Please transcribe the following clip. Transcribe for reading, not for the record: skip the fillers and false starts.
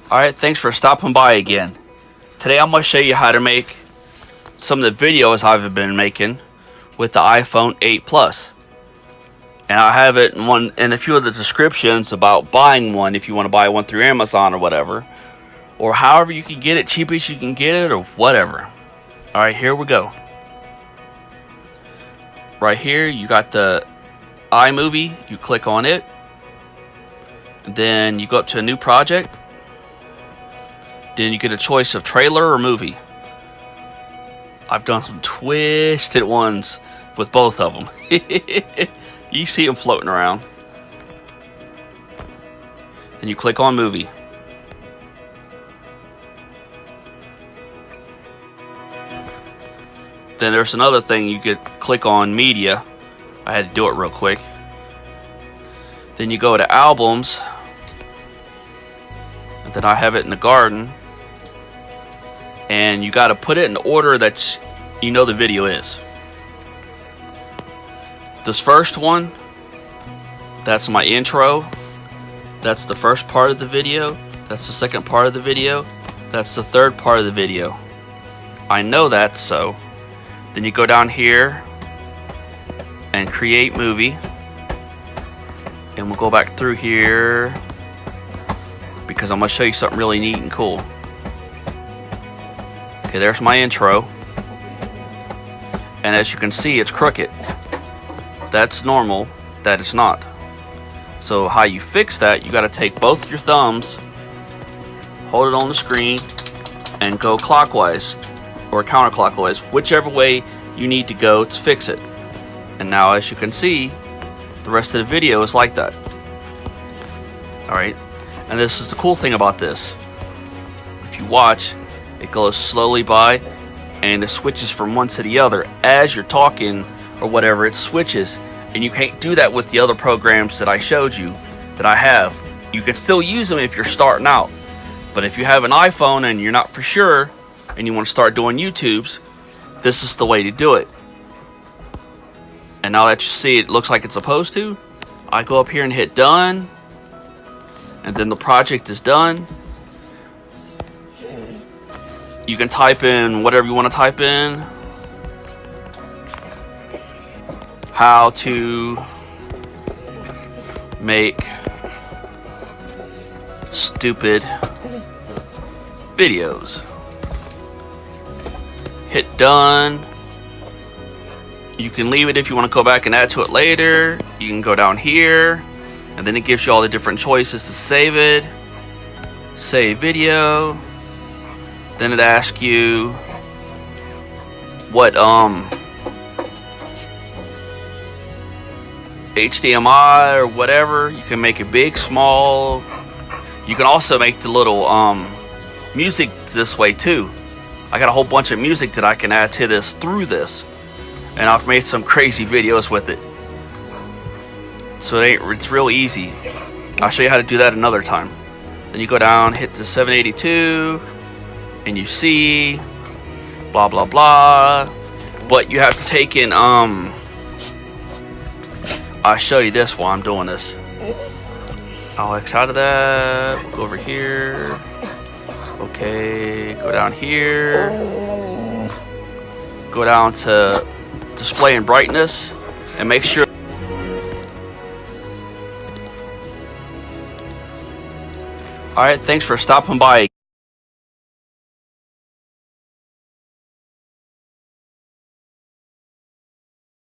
Alright, thanks for stopping by again. Today I'm going to show you how to make some of the videos I've been making with the iPhone 8 Plus. And I have it in a few of the descriptions about buying one if you want to buy one through Amazon or whatever. Or however you can get it, cheapest you can get it or whatever. Alright, here we go. Right here you got the iMovie, you click on it. And then you go up to a new project. Then you get a choice of trailer or movie. I've done some twisted ones with both of them. You see them floating around. And you click on movie. Then there's another thing you could click on media. I had to do it real quick. Then you go to albums. And then I have it in the garden. And you got to put it in the order that you know the video is. This first one, that's my intro. That's the first part of the video. That's the second part of the video. That's the third part of the video. I know that, so then you go down here and create movie. And we'll go back through here because I'm going to show you something really neat and cool. Okay, there's my intro. And as you can see, it's crooked. That's normal. That is not. So how you fix that, you got to take both your thumbs, hold it on the screen, and go clockwise or counterclockwise, whichever way you need to go to fix it. And now as you can see, the rest of the video is like that. Alright, and this is the cool thing about this. If you watch, it goes slowly by and it switches from one to the other as you're talking or whatever. It switches, and you can't do that with the other programs that I showed you that I have. You can still use them if you're starting out, but if you have an iPhone and you're not for sure and you want to start doing YouTubes, this is the way to do it. And now that you see it looks like it's supposed to, I go up here and hit done, and then the project is done. You can type in whatever you want to type in. How to make stupid videos. Hit done. You can leave it if you want to go back and add to it later. You can go down here, and then it gives you all the different choices to save it. Save video. Then it asks you what HDMI or whatever. You can make it big, small. You can also make the little music this way too. I got a whole bunch of music that I can add to this through this, and I've made some crazy videos with it. So it's real easy. I'll show you how to do that another time. Then you go down, hit the 782. And you see blah blah blah, but you have to take in I'll show you this while I'm doing this. I'll X out of that. We'll go over here. Okay, go down here, go down to display and brightness, and make sure. Alright, thanks for stopping by.